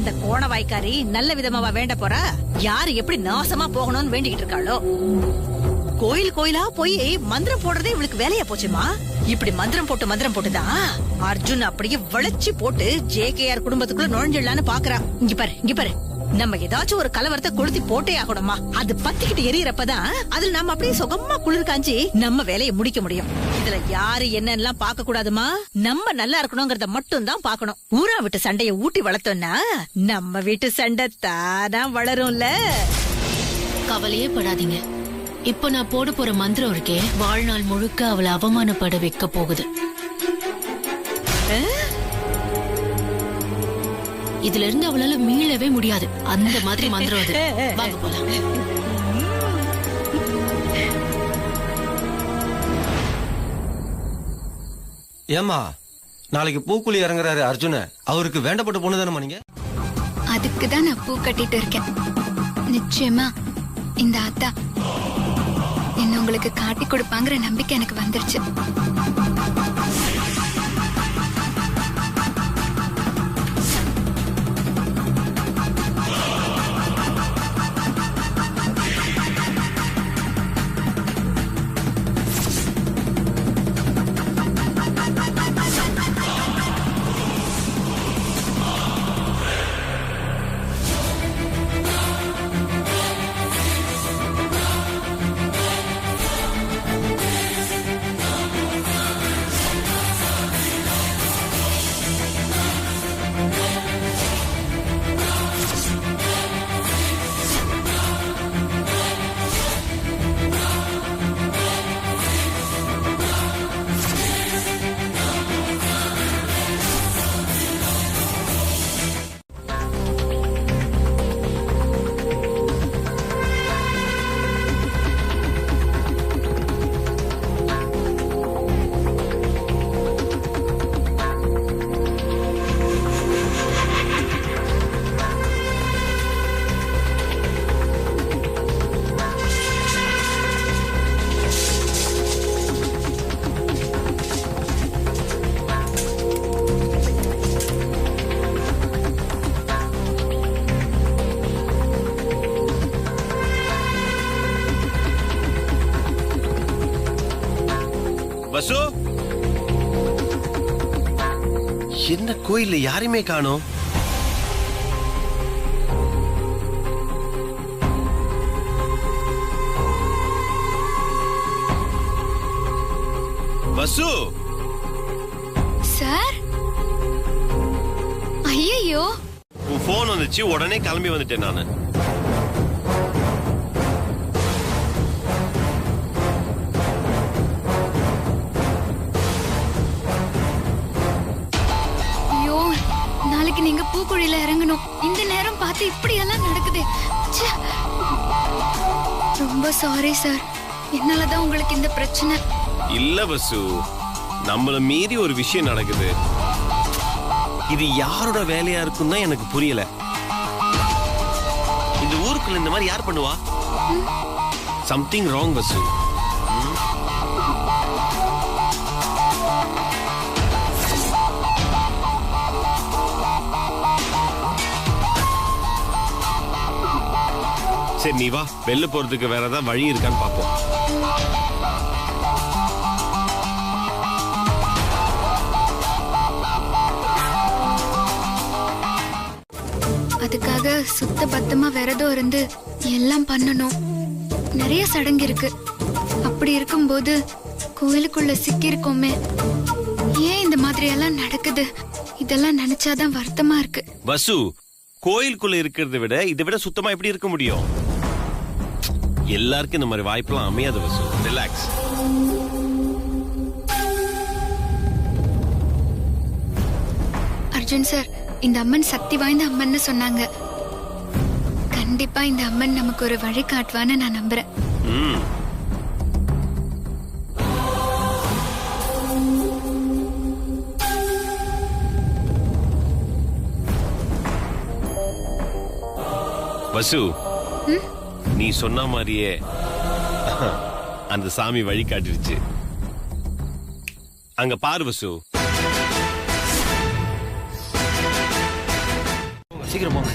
அந்த கோணவாய்க்காரி நல்ல விதமாவா வேண்ட போறா? யாரு எப்படி நாசமா போகணும்னு வேண்டிக்கிட்டு இருக்காளோ? கோயில் கோயிலா போய் மந்திரம் போடுறதே இவளுக்கு வேலையா போச்சுமா. இப்படி மந்திரம் போட்டுதான் அர்ஜுன் அப்படியே வளைச்சு போட்டு ஜேகேஆர் குடும்பத்துக்குள்ள நுழைஞ்சிடலான்னு பாக்குறா. இங்க பாரு, நம்ம ஏதாச்சும் ஒரு கலவரத்தை கொளுத்தி போட்டே ஆகணுமா? அது பத்திக்கிட்டு எரியறப்பதான் அதுல நம்ம அப்படியே சுகமா குளிர் காஞ்சி நம்ம வேலையை முடிக்க முடியும். இதுல யாரு என்னெல்லாம் பாக்க கூடாதுமா. நம்ம நல்லா இருக்கணும்ங்கறத மட்டும் தான் பாக்கணும். ஊரா விட்டு சண்டைய ஊட்டி வளர்த்தோம்னா நம்ம வீட்டு சண்டை தானா வளரும்ல. கவலையே படாதீங்க. இப்ப நான் போட போற மந்திரம் இருக்கே, வாழ்நாள் முழுக்க அவளை அவமானப்பட வைக்க போகுது. இதுல இருந்து அவளால மீளவே முடியாது. அந்த மாதிரி மந்திரம் அது. வாங்க போலாம். ஏமா, நாளைக்கு பூக்குழி இறங்குறாரு அர்ஜுன. அவருக்கு வேண்டப்பட்ட பொண்ணு தானே நீங்க? அதுக்குதான் நான் பூ கட்டிட்டு இருக்கேன். நிச்சயமா இந்த ஆத்தா என்ன உங்களுக்கு காட்டி கொடுப்பாங்கிற நம்பிக்கை எனக்கு வந்துருச்சு. வசு, என்ன கோயில்ல யாரையுமே காணோம்? வசு சார், ஐயோ, உன் போன் வந்துச்சு, உடனே கிளம்பி வந்துட்டேன் நானு. நீங்க பூக்குழியில இறங்கணும். இந்த நேரம் பார்த்து இப்படி எல்லாம் நடக்குது. ரொம்ப சாரி சார், என்னாலதான் உங்களுக்கு இந்த பிரச்சனை. இல்ல வசு, நம்மள மீறி ஒரு விஷயம் நடக்குது. இது யாரோட வேலையா இருக்குன்னு தான் எனக்கு புரியல. இந்த ஊருக்குள்ள இந்த மாதிரி யார் பண்ணுவா? சம்திங் ராங் வசு. சரி, நீ வா, வெளில போறதுக்கு வேற ஏதாவது வழி இருக்கான்னு பாப்போம். அதுக்காக சுத்த பத்தமா விரதம் இருந்து எல்லாம் பண்ணணும். நிறைய சடங்கு இருக்கு. அப்படி இருக்கும்போது கோயிலுக்குள்ள சிக்கி இருக்கோமே, ஏன் இந்த மாதிரி எல்லாம் நடக்குது? இதெல்லாம் நினைச்சாதான் வருத்தமா இருக்கு. வசு, கோயிலுக்குள்ள இருக்கிறத விட இதை விட சுத்தமா எப்படி இருக்க முடியும்? எல்லாருக்கும் இந்த மாதிரி வாய்ப்பெல்லாம் அமையாது வசு. ரிலாக்ஸ். அர்ஜுன் சார், இந்த அம்மன் சக்தி வாய்ந்த அம்மன்னு சொன்னாங்க. கண்டிப்பா இந்த அம்மன் நமக்கு ஒரு வழி காட்டுவான்னு நான் நம்புறேன். வசு, நீ சொன்ன மாதிரியே அந்த சாமி வழி காட்டிருச்சு. அங்க பாரு வசு. சீக்கிரம் போங்க.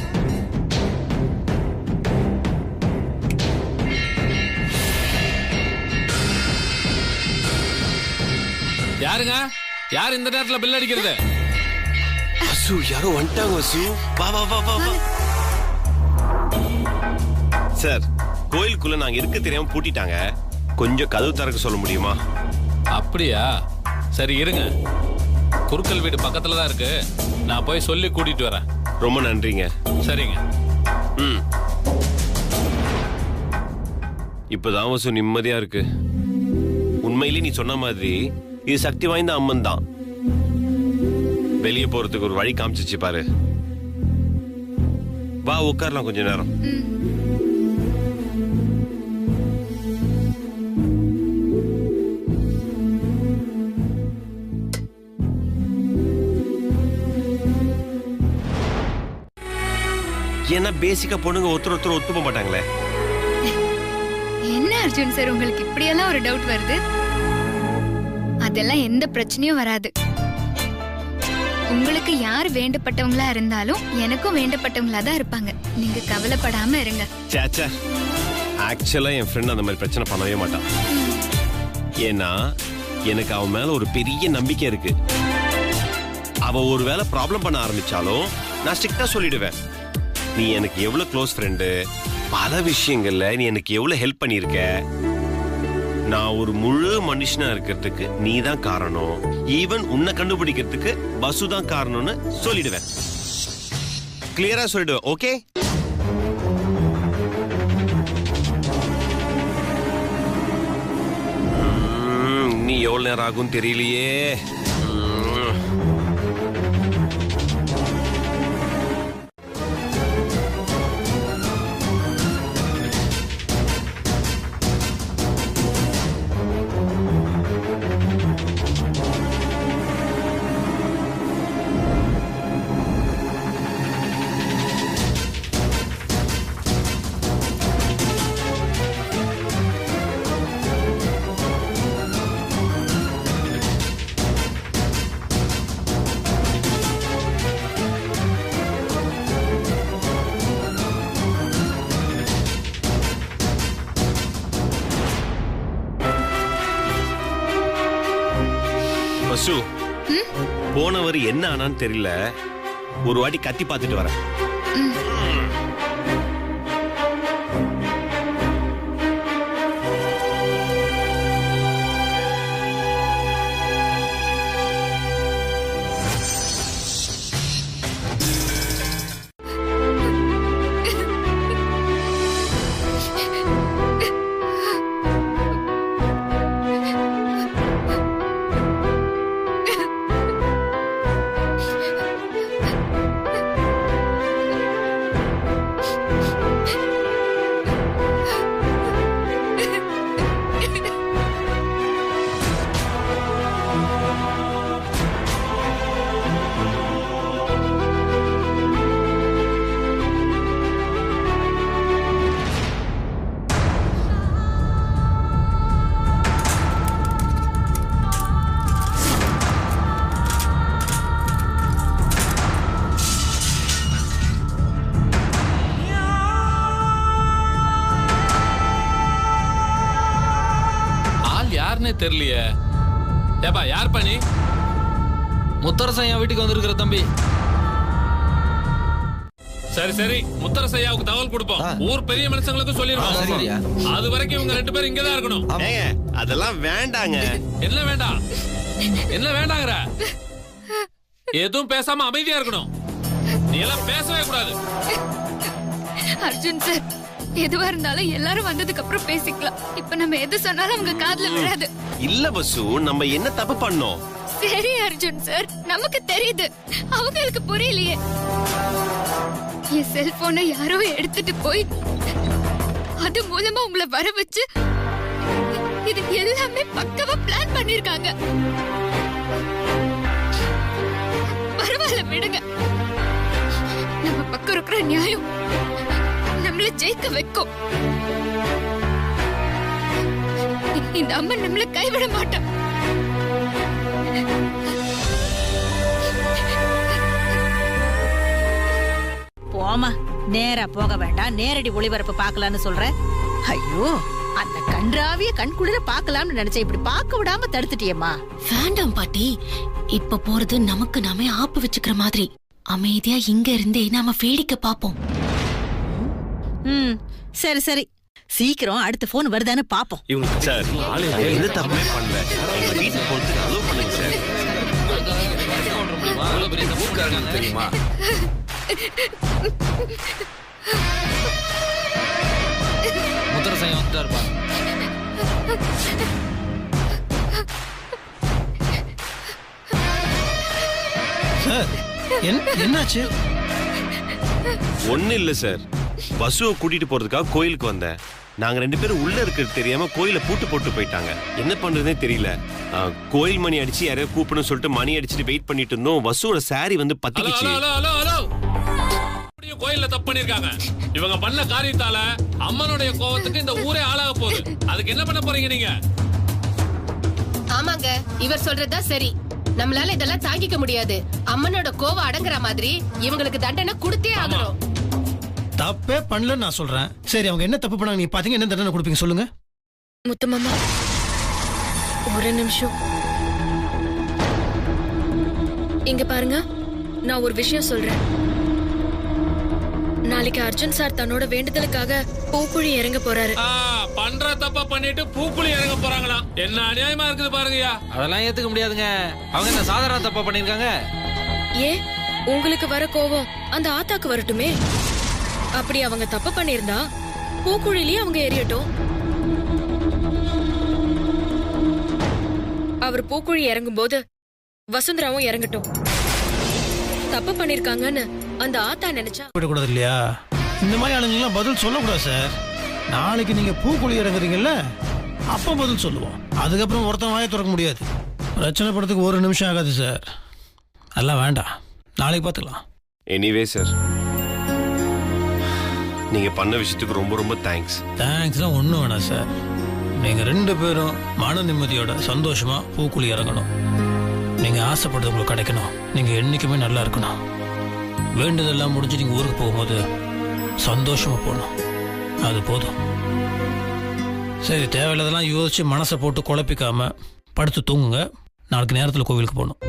யாருங்க? யார் இந்த நேரத்துல பில் அடிக்கிறது? வசு, யாரோ வந்துட்டாங்க வசு. வா வா வா வா வா. சார், கோயிலுக்குள்ள நாங்க இருக்க தெரியாம பூட்டிட்டாங்க. கொஞ்சம் கதவு திறக்க சொல்ல முடியுமா? அப்படியா? சரி இருங்க. குறுக்கல் வீடு பக்கத்துல தான் இருக்கு. நான் போய் சொல்லி கூட்டிட்டு வரேன். ரொம்ப நன்றிங்க. சரிங்க. ம். இப்பதான் வசு நிம்மதியா இருக்கு. உண்மையிலே நீ சொன்ன மாதிரி இது சக்தி வாய்ந்த அம்மன் தான். வெளியே போறதுக்கு ஒரு வழி காமிச்சிச்சு பாரு. வா உட்காரலாம் கொஞ்ச நேரம். ஏன்னா பேசிக்கா பொண்ணுங்க ஒருத்தர் ஒத்துக்க மாட்டாங்களே. என்ன அர்ஜுன் சார் உங்களுக்கு இப்படியெல்லாம் ஒரு டவுட் வருது? அதெல்லாம் எந்த பிரச்சனையும் வராது. உங்களுக்கு யார் வேண்டப்பட்டவங்களா இருந்தாலும் எனக்கும் வேண்டப்பட்டவங்களா தான் இருப்பாங்க. நீங்க கவலைப்படாம இருங்க. சேச்சா, ஆக்சுவலா என் ஃப்ரெண்ட் அந்த மாதிரி பிரச்சனை பண்ணவே மாட்டான். ஏன்னா எனக்கு அவன் மேல ஒரு பெரிய நம்பிக்கை இருக்கு. அவ ஒரு வேளை ப்ராப்ளம் பண்ண ஆரம்பிச்சாலும் நான் ஸ்ட்ரிக்டா சொல்லிடுவேன். நீ எனக்கு எவ்வளவு க்ளோஸ் ஃப்ரெண்டு, பல விஷயங்கள்ல நீ எனக்கு எவ்வளவு ஹெல்ப் பண்ணிருக்க. நான் ஒரு முழு மனுஷனா இருக்கிறதுக்கு நீ தான் காரணம். ஈவன் உன்னை கண்டுபிடிக்கிறதுக்கு வசு தான் காரணம்னு சொல்லிடுவேன். கிளியரா சொல்லிடுவேன். ஓகே? நீ எவ்வளவு நேரம் ஆகும் தெரியலையே. வசு, போனவர் என்ன ஆனான்னு தெரியல. ஒரு வாட்டி கத்தி பார்த்துட்டு வரேன். தெரியலையே. ஏப்பா யார் பண்ணி? முத்தரசன் என் வீட்டுக்கு வந்திருக்கிற தம்பி. சரி சரி, முத்தரசையாவுக்கு தகவல் கொடுப்போம். ஊர் பெரிய மனுஷங்களுக்கு சொல்லிருவோம். அது வரைக்கும் இவங்க 2 பேரும் இங்கதான் இருக்கணும். அதெல்லாம் வேண்டாங்க. என்ன வேண்டாம்? என்ன வேண்டாங்கற? எதுவும் பேசாம அமைதியா இருக்கணும். நீ எல்லாம் பேசவே கூடாது. அர்ஜுன் சார், எதுவா இருந்தாலும் எல்லாரும் வந்ததுக்கு அப்புறம் பேசிக்கலாம். இப்ப நம்ம எது சொன்னாலும் அவங்க காதுல விழாது. இல்ல வசு, நம்ம என்ன தப்பு பண்ணோம்? சரி அர்ஜுன் சார், நமக்கு தெரியுது, அவங்களுக்கு புரியலையே. என் செல்போனை யாரோ எடுத்துட்டு போய் அது மூலமா உங்களை வர வச்சு இது எல்லாமே பக்கவா பிளான் பண்ணிருக்காங்க. பரவாயில்ல விடுங்க. நம்ம பக்கம் இருக்கிற நியாயம் நம்மள ஜெயிக்க வைக்கும். இந்த அம்மன் நம்மள கைவிட மாட்டா. போமா, நேரா போக வேண்டாம், நேரடி ஒளிபரப்பு பார்க்கலாம்னு சொல்ற. ஐயோ, அந்த கன்றாவிய கண்குளிர பார்க்கலாம்னு நினைச்சேன், இப்படி பார்க்க விடாம தடுத்துட்டியேம்மா. வேண்டாம் பாட்டி, இப்ப போறது நமக்கு நாமே ஆப்பு வச்சுக்கிற மாதிரி. அமைதியா இங்க இருந்தே நாம வேடிக்கை பாப்போம். சரி சரி, சீக்கிரம் அடுத்த போன் வருதான்னு பாப்போம். சார், அவங்க எந்த தப்புமே பண்ணல. எங்க வீட்டுக்கு போறதுக்கு அலோவ் பண்ணுங்க சார். தெரியுமா? முத்திரசையம் வந்துட்டா இருப்பா. சார், என்னாச்சு? ஒண்ணு இல்ல சார், வசுவை கூட்டிட்டு போறதுக்காக கோயிலுக்கு வந்தேன். நாங்க 2 பேரும் உள்ள இருக்கிறது தெரியாம கோயில பூட்டு போட்டு போயிட்டாங்க. என்ன பண்றதுனே தெரியல. கோயில் மணி அடிச்சு யாரையோ கூப்பிடணும்னு சொல்லிட்டு மணி அடிச்சுட்டு வெயிட் பண்ணிட்டு இருந்தோம். வசுவோட சாரி வந்து பத்திக்கிச்சு. கோயில்ல தப்பு பண்ணிருக்காங்க. இவங்க பண்ண காரியத்தால அம்மனுடைய கோவத்துக்கு இந்த ஊரே ஆளாக போகுது. அதுக்கு என்ன பண்ண போறீங்க நீங்க? ஆமாங்க, இவர் சொல்றதுதான் சரி. நம்மளால இதெல்லாம் தாங்கிக்க முடியாது. அம்மனோட கோவம் அடங்குற மாதிரி இவங்களுக்கு தண்டனை கொடுத்தே ஆகணும். தப்பே பண்ணலன்னு நான் சொல்றேன். சரி, அவங்க என்ன தப்பு பண்ணாங்க நீங்க பாத்தீங்க, என்ன தண்டனை கொடுப்பீங்க சொல்லுங்க. முத்துமாமா, ஒரு நிமிஷம் இங்க பாருங்க. நான் ஒரு விஷயம் சொல்றேன். நாளைக்கு அர்ஜுன் சார் தன்னோட வேண்டுதலுக்காக பூக்குழி இறங்க போறாரு. பண்ற தப்ப பண்ணிட்டு பூக்குழி இறங்க போறாங்களா? என்ன அநியாயமா இருக்குது பாருங்கயா. அதெல்லாம் ஏத்துக்க முடியாதுங்க. அவங்க என்ன சாதாரண தப்பா பண்ணிருக்காங்க? ஏன் உங்களுக்கு வர கோவம் அந்த ஆத்தாக்கு வரட்டுமே. அப்படி அவங்க தப்பு பண்ணிருந்தா பூக்குழிலேயே அவங்க எரியட்டும். அவர் பூக்குழி இறங்கும் போது வசுந்தராவும் இறங்கட்டும். தப்பு பண்ணிருக்காங்கன்னு அந்த ஆத்தா நினைச்சா விடக்கூடாது இல்லையா? இந்த மாதிரி ஆளுங்கெல்லாம் பதில் சொல்லக்கூடாது சார். நாளைக்கு நீங்க பூக்குழி இறங்குறீங்கல்ல, அப்ப பதில் சொல்லுவோம். அதுக்கப்புறம் ஒருத்தன் வாயை திறக்க முடியாது. பிரச்சனை படுறதுக்கு ஒரு நிமிஷம் ஆகாது சார். அதெல்லாம் வேண்டாம், நாளைக்கு பார்த்துக்கலாம். எனிவே சார், நீங்க பண்ண விஷயத்துக்கு ரொம்ப ரொம்ப தேங்க்ஸ். தேங்க்ஸ்லாம் ஒன்றும் வேணாம் சார். நீங்க 2 பேரும் மன நிம்மதியோட சந்தோஷமா பூக்குழி இறங்கணும். நீங்க ஆசைப்படுறது உங்களுக்கு கிடைக்கணும். நீங்க என்னைக்குமே நல்லா இருக்கணும். வேண்டுதெல்லாம் முடிஞ்சு நீங்க ஊருக்கு போகும்போது சந்தோஷமா போகணும். அது போதும். சரி, தேவையில்லாதெல்லாம் யோசிச்சு மனசை போட்டு குழப்பிக்காம படுத்து தூங்குங்க. நாளைக்கு நேரத்தில் கோவிலுக்கு போகணும்.